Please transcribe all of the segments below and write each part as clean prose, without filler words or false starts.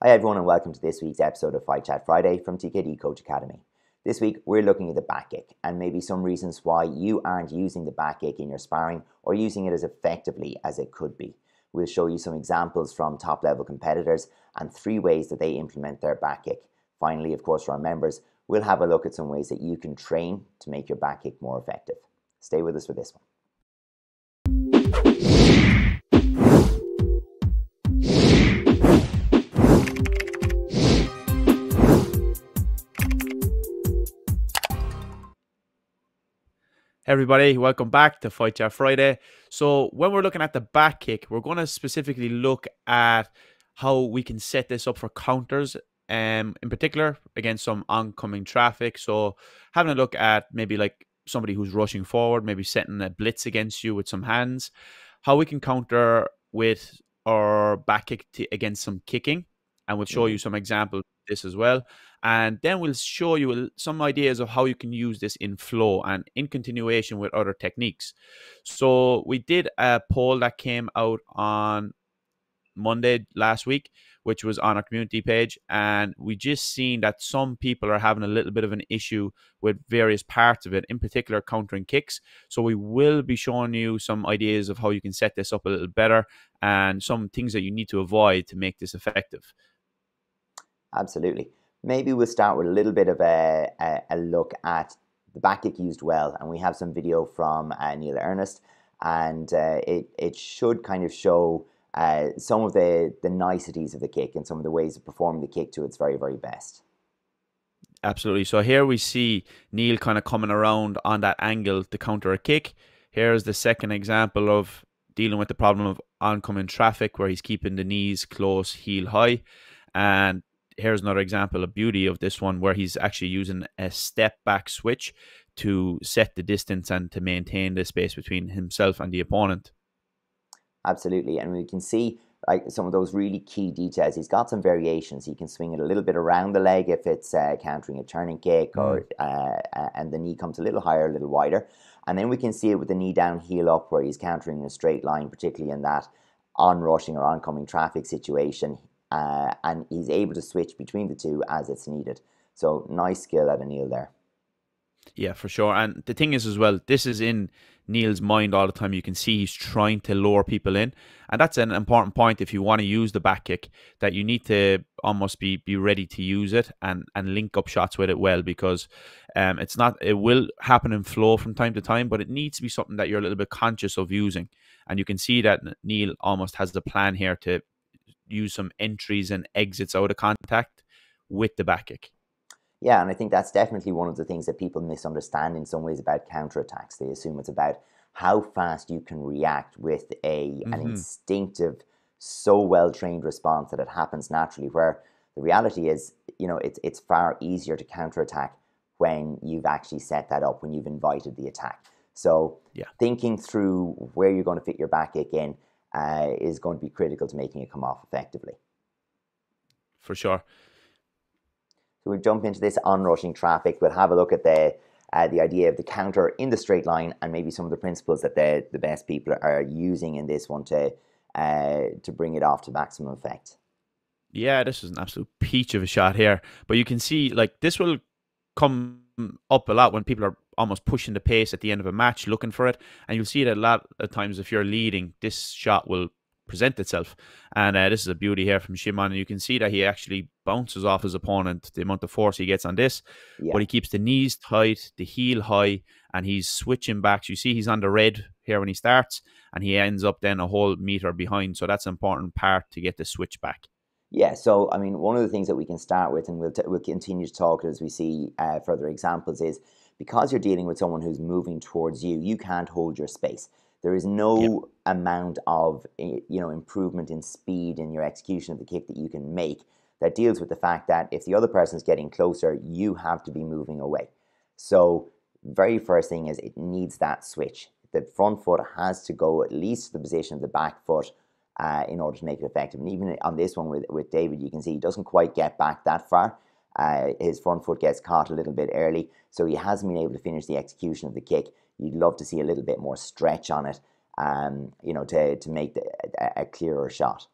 Hi everyone and welcome to this week's episode of Fight Chat Friday from TKD Coach Academy. This week we're looking at the back kick and maybe some reasons why you aren't using the back kick in your sparring or using it as effectively as it could be. We'll show you some examples from top level competitors and 3 ways that they implement their back kick. Finally, of course, for our members, we'll have a look at some ways that you can train to make your back kick more effective. Stay with us for this one. Hey everybody, welcome back to Fight Chat Friday. So when we're looking at the back kick, we're going to specifically look at how we can set this up for counters, in particular against some oncoming traffic. So having a look at maybe like somebody who's rushing forward, maybe setting a blitz against you with some hands, how we can counter with our back kick against some kicking, and we'll show you some examples of this as well. And then we'll show you some ideas of how you can use this in flow and in continuation with other techniques. So we did a poll that came out on Monday last week, which was on our community page, and we just seen that some people are having a little bit of an issue with various parts of it, in particular countering kicks. So we will be showing you some ideas of how you can set this up a little better and some things that you need to avoid to make this effective. Absolutely. Maybe we'll start with a little bit of a look at the back kick used well, and we have some video from Neil Ernest, and it should kind of show some of the niceties of the kick and some of the ways of performing the kick to its very, very best. Absolutely. So here we see Neil kind of coming around on that angle to counter a kick. Here's the second example of dealing with the problem of oncoming traffic, where he's keeping the knees close, heel high. And here's another example of beauty of this one, where he's actually using a step back switch to set the distance and to maintain the space between himself and the opponent. Absolutely. And we can see like some of those really key details. He's got some variations. He can swing it a little bit around the leg if it's countering a turning kick, or and the knee comes a little higher, a little wider. And then we can see it with the knee down, heel up, where he's countering in a straight line, particularly in that on-rushing or oncoming traffic situation. And he's able to switch between the two as it's needed. So nice skill out of Neil there. Yeah, for sure. And the thing is as well, this is in Neil's mind all the time. You can see he's trying to lure people in. And that's an important point if you want to use the back kick, that you need to almost be ready to use it and link up shots with it well, because it will happen in flow from time to time, but it needs to be something that you're a little bit conscious of using. And you can see that Neil almost has the plan here to use some entries and exits out of contact with the back kick. Yeah, and I think that's definitely one of the things that people misunderstand in some ways about counterattacks. They assume it's about how fast you can react with an instinctive, so well-trained response that it happens naturally, where the reality is, it's far easier to counterattack when you've actually set that up, when you've invited the attack. So thinking through where you're going to fit your back kick in is going to be critical to making it come off effectively. For sure. So we'll jump into this on-rushing traffic. We'll have a look at the idea of the counter in the straight line and maybe some of the principles that the best people are using in this one to bring it off to maximum effect. Yeah, this is an absolute peach of a shot here. But you can see, like, this will come up a lot when people are almost pushing the pace at the end of a match, looking for it. And you'll see that a lot of times if you're leading, this shot will present itself. And this is a beauty here from Shimon. And you can see that he actually bounces off his opponent, the amount of force he gets on this. Yeah. But he keeps the knees tight, the heel high, and he's switching back. So you see he's on the red here when he starts, and he ends up then a whole meter behind. So that's an important part to get the switch back. Yeah, so I mean, one of the things that we can start with, and we'll continue to talk as we see further examples, is because you're dealing with someone who's moving towards you, you can't hold your space. There is no amount of improvement in speed in your execution of the kick that you can make that deals with the fact that if the other person's getting closer, you have to be moving away. So very first thing is it needs that switch. The front foot has to go at least to the position of the back foot in order to make it effective. And even on this one with David, you can see he doesn't quite get back that far. His front foot gets caught a little bit early, so he hasn't been able to finish the execution of the kick. You'd love to see a little bit more stretch on it, to make a clearer shot.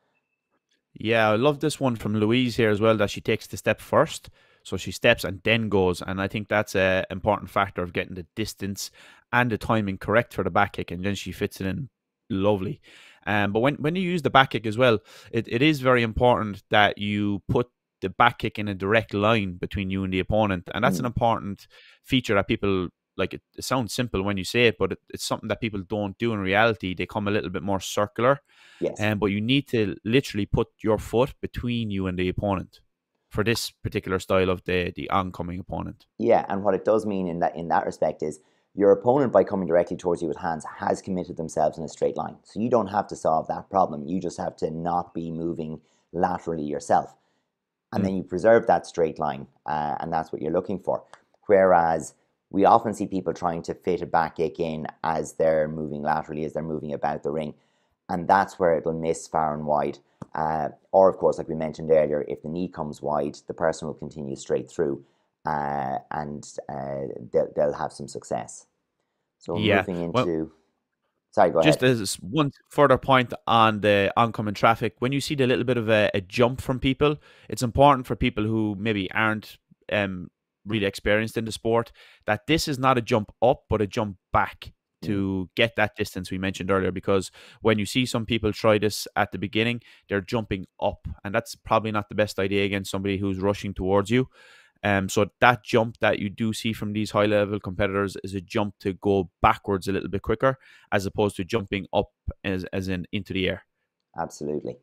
Yeah, I love this one from Louise here as well, that she takes the step first. So she steps and then goes. And I think that's a important factor of getting the distance and the timing correct for the back kick. And then she fits it in lovely. But when you use the back kick as well, it is very important that you put the back kick in a direct line between you and the opponent. And that's an Mm, important feature that people like. It sounds simple when you say it, but it's something that people don't do in reality. They come a little bit more circular, yes. but you need to literally put your foot between you and the opponent for this particular style of the oncoming opponent. Yeah, and what it does mean in that respect is your opponent, by coming directly towards you with hands, has committed themselves in a straight line. So you don't have to solve that problem. You just have to not be moving laterally yourself, and Mm. then you preserve that straight line, and that's what you're looking for. Whereas we often see people trying to fit a back kick in as they're moving laterally, as they're moving about the ring, and that's where it'll miss far and wide. Or, of course, like we mentioned earlier, if the knee comes wide, the person will continue straight through, and they'll have some success. So we're Yeah. moving Well, into. Sorry, go just ahead. as one further point on the oncoming traffic, when you see the little bit of a jump from people, it's important for people who maybe aren't um, really experienced in the sport that this is not a jump up, but a jump back Mm, to get that distance we mentioned earlier. Because when you see some people try this at the beginning, they're jumping up, and that's probably not the best idea against somebody who's rushing towards you. So that jump that you do see from these high level competitors is a jump to go backwards a little bit quicker, as opposed to jumping up as in into the air. absolutely.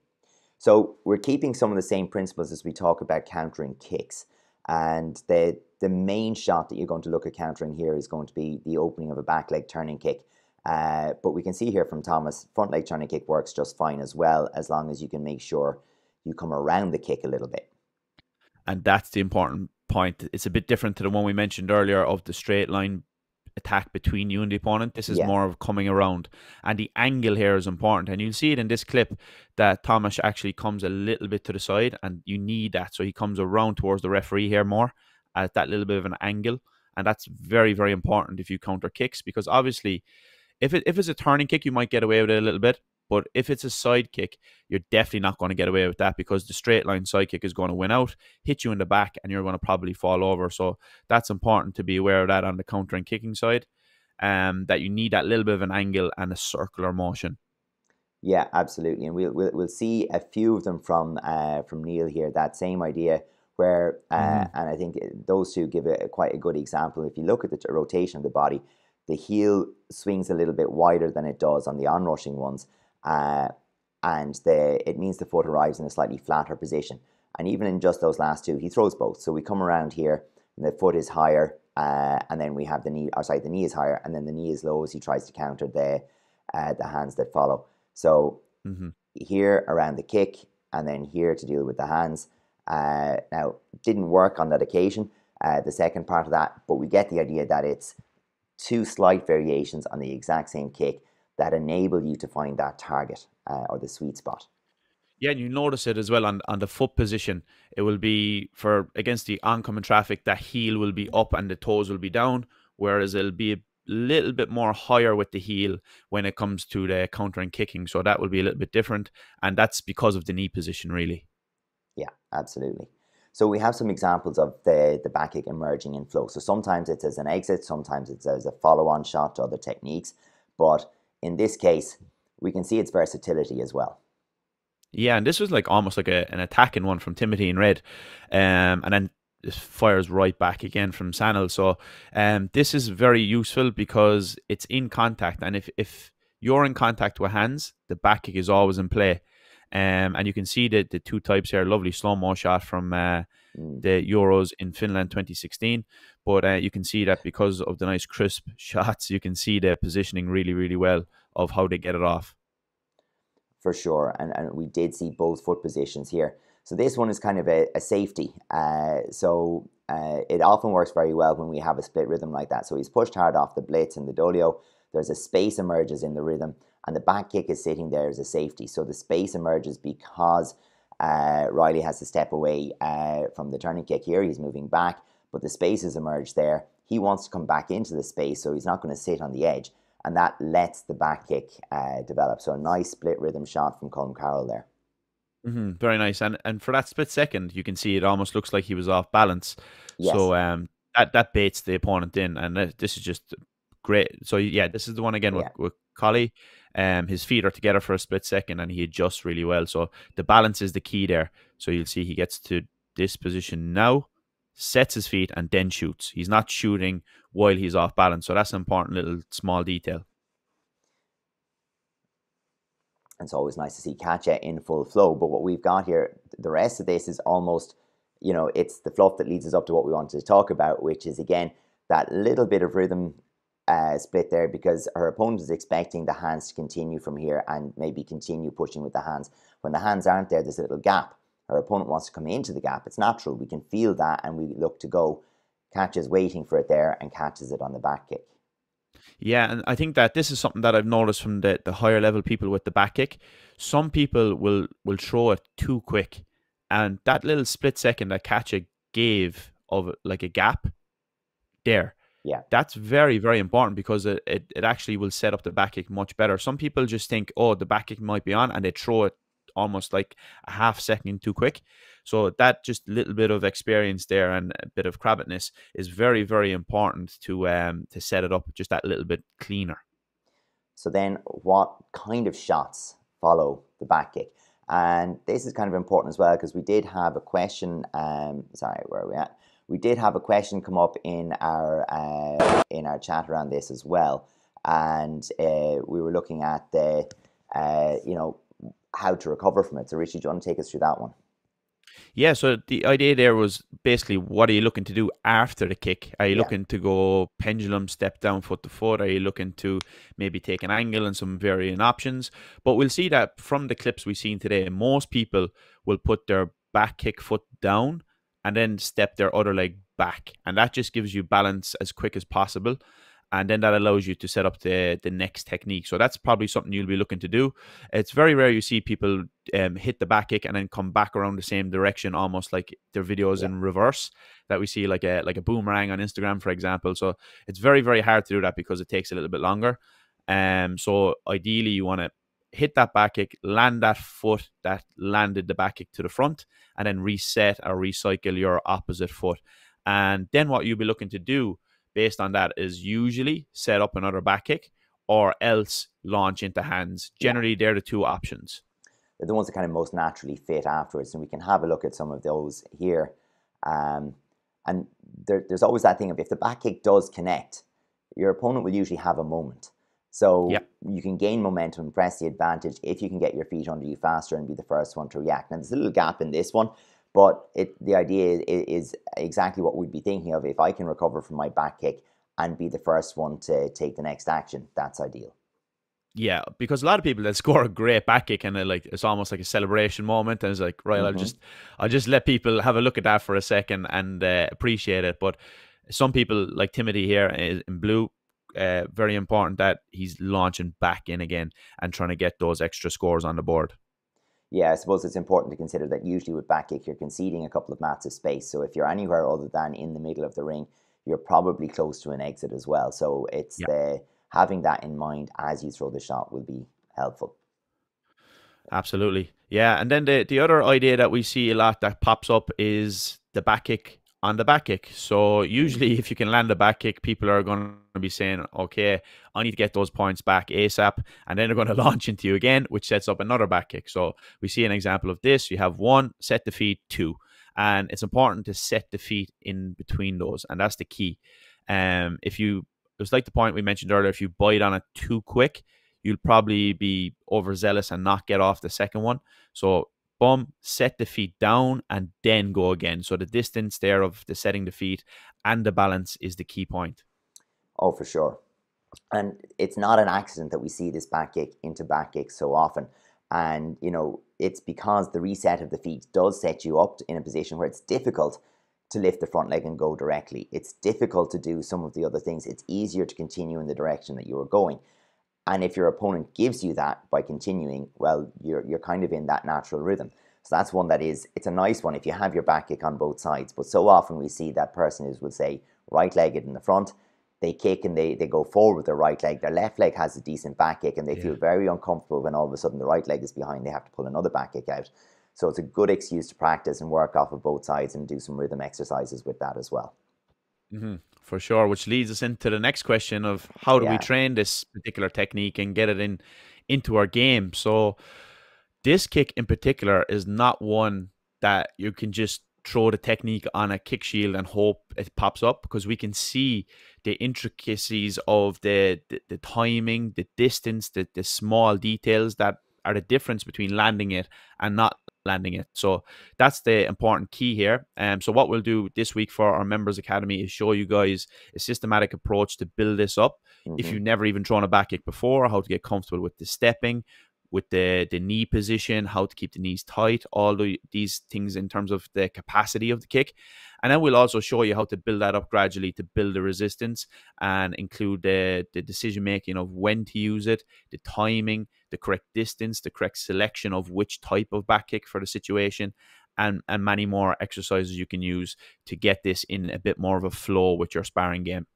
So we're keeping some of the same principles as we talk about countering kicks. And the main shot that you're going to look at countering here is going to be the opening of a back leg turning kick. But we can see here from Thomas, front leg turning kick works just fine as well, as long as you can make sure you come around the kick a little bit. And that's the important point. It's a bit different to the one we mentioned earlier of the straight line attack between you and the opponent. This is Yeah, more of coming around, and the angle here is important. And you'll see it in this clip that Thomas actually comes a little bit to the side, and you need that. So he comes around towards the referee here more at that little bit of an angle, and that's very, very important if you counter kicks, because obviously if it's a turning kick, you might get away with it a little bit. But if it's a side kick, you're definitely not going to get away with that, because the straight line side kick is going to win out, hit you in the back, and you're going to probably fall over. So that's important to be aware of that on the counter and kicking side. That you need that little bit of an angle and a circular motion. yeah, absolutely. And we'll see a few of them from Neil here. That same idea where, Mm-hmm. and I think those two give quite a good example. If you look at the rotation of the body, the heel swings a little bit wider than it does on the onrushing ones, uh, and it means the foot arrives in a slightly flatter position. And even in just those last two, he throws both. So we come around here, and the foot is higher, and then we have the knee. Or sorry, the knee is higher, and then the knee is low as he tries to counter the hands that follow. So Mm-hmm. here around the kick, and then here to deal with the hands. Now, didn't work on that occasion, the second part of that, but we get the idea that it's two slight variations on the exact same kick that enable you to find that target or the sweet spot. Yeah, and you notice it as well on the foot position. It will be for against the oncoming traffic, that heel will be up and the toes will be down, whereas it'll be a little bit more higher with the heel when it comes to the counter and kicking. So that will be a little bit different, and that's because of the knee position, really. Yeah, absolutely. So we have some examples of the back kick emerging in flow. So sometimes it's as an exit, sometimes it's as a follow-on shot to other techniques. But in this case, we can see its versatility as well. Yeah, and this was like almost like an attacking one from Timothy in red, and then it fires right back again from Sanel. So, this is very useful because it's in contact, and if you're in contact with hands, the back kick is always in play. And you can see the two types here. Lovely slow mo shot from Mm. the Euros in Finland 2016. But you can see that because of the nice crisp shots, you can see the positioning really, really well of how they get it off. For sure. And we did see both foot positions here. So this one is kind of a safety. It often works very well when we have a split rhythm like that. So he's pushed hard off the blitz and the dolio. There's a space emerges in the rhythm, and the back kick is sitting there as a safety. So the space emerges because Riley has to step away from the turning kick here. He's moving back, but the space has emerged there. He wants to come back into the space, so he's not going to sit on the edge, and that lets the back kick develop. So a nice split rhythm shot from Colm Carroll there. Very nice. And for that split second, you can see it almost looks like he was off balance. Yes. So that baits the opponent in, and this is just great. So yeah, this is the one again Yeah. with Collie. His feet are together for a split second, and he adjusts really well. So the balance is the key there. So you'll see he gets to this position now, sets his feet, and then shoots. He's not shooting while he's off balance. So that's an important little small detail. It's always nice to see Katja in full flow. But what we've got here, the rest of this is almost, it's the fluff that leads us up to what we wanted to talk about, which is, again, that little bit of rhythm split there, because her opponent is expecting the hands to continue from here and maybe continue pushing with the hands. When the hands aren't there, there's a little gap. Her opponent wants to come into the gap. It's natural. We can feel that, and we look to go. Katja's waiting for it there and catches it on the back kick. Yeah, and I think that this is something that I've noticed from the higher level people with the back kick. Some people will throw it too quick, and that little split second that Katja gave of like a gap there, Yeah. that's very, very important, because it actually will set up the back kick much better. Some people just think, oh, the back kick might be on, and they throw it almost like a half second too quick. So that just little bit of experience there and a bit of crabbedness is very, very important to set it up just that little bit cleaner. So then what kind of shots follow the back kick? And this is kind of important as well, because we did have a question, sorry, where are we at? We did have a question come up in our chat around this as well. And we were looking at the, how to recover from it. So Richie, do you want to take us through that one? Yeah, so the idea there was basically, what are you looking to do after the kick? Are you looking to go pendulum, step down foot to foot? Are you looking to maybe take an angle and some varying options? But we'll see that from the clips we've seen today, most people will put their back kick foot down and then step their other leg back. And that just gives you balance as quick as possible. And then that allows you to set up the next technique. So that's probably something you'll be looking to do. It's very rare you see people hit the back kick and then come back around the same direction, almost like their videos in reverse that we see, like a boomerang on Instagram, for example. So it's very, very hard to do that because it takes a little bit longer. So ideally, you want to hit that back kick, land that foot that landed the back kick to the front, and then reset or recycle your opposite foot. And then what you'll be looking to do based on that is usually set up another back kick or else launch into hands. Generally, they're the two options. They're the ones that kind of most naturally fit afterwards. And we can have a look at some of those here. And there's always that thing of, if the back kick does connect, your opponent will usually have a moment. So you can gain momentum and press the advantage if you can get your feet under you faster and be the first one to react. Now, there's a little gap in this one, but the idea is exactly what we'd be thinking of. If I can recover from my back kick and be the first one to take the next action, that's ideal. Yeah, because a lot of people that score a great back kick and it's almost like a celebration moment, and it's like, right, I'll just let people have a look at that for a second and appreciate it. But some people, like Timothy here in blue, very important that he's launching back in again and trying to get those extra scores on the board. Yeah, I suppose it's important to consider that usually with back kick, you're conceding a couple of mats of space. So if you're anywhere other than in the middle of the ring, you're probably close to an exit as well. So it's having that in mind as you throw the shot will be helpful. Absolutely. Yeah. And then the other idea that we see a lot that pops up is the back kick on the back kick. So usually if you can land a back kick, people are going to be saying, okay, I need to get those points back ASAP. And then they're going to launch into you again, which sets up another back kick. So we see an example of this. You have one, set the feet, two. And it's important to set the feet in between those. And that's the key. If you, it was like the point we mentioned earlier, if you bite on it too quick, you'll probably be overzealous and not get off the second one. So set the feet down and then go again. So the distance there of the setting the feet and the balance is the key point. Oh, for sure. And it's not an accident that we see this back kick into back kick so often. And, it's because the reset of the feet does set you up in a position where it's difficult to lift the front leg and go directly. It's difficult to do some of the other things. It's easier to continue in the direction that you are going. And if your opponent gives you that by continuing, well, you're kind of in that natural rhythm. So that's one that it's a nice one if you have your back kick on both sides. But so often we see that person will say right-legged in the front, they kick and they go forward with their right leg. Their left leg has a decent back kick and they feel very uncomfortable when all of a sudden the right leg is behind. They have to pull another back kick out. So it's a good excuse to practice and work off of both sides and do some rhythm exercises with that as well. For sure, which leads us into the next question of how do we Yeah. train this particular technique and get it into our game. So this kick in particular is not one that you can just throw the technique on a kick shield and hope it pops up, because we can see the intricacies of the timing, the distance, the small details that are the difference between landing it and not landing it. So that's the important key here. So what we'll do this week for our members academy is show you guys a systematic approach to build this up. If you've never even thrown a back kick before, how to get comfortable with the stepping, with the knee position, how to keep the knees tight, all these things in terms of the capacity of the kick. And then we'll also show you how to build that up gradually to build the resistance and include the decision making of when to use it, the timing, the correct distance, the correct selection of which type of back kick for the situation, and many more exercises you can use to get this in a bit more of a flow with your sparring game.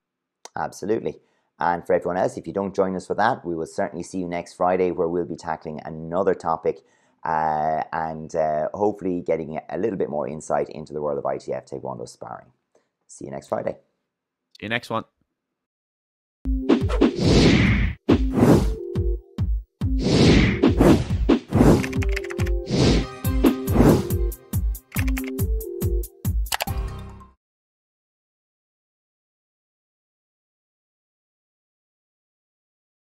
Absolutely. And for everyone else, if you don't join us for that, we will certainly see you next Friday, where we'll be tackling another topic and hopefully getting a little bit more insight into the world of ITF Taekwondo sparring. See you next Friday. See you next one.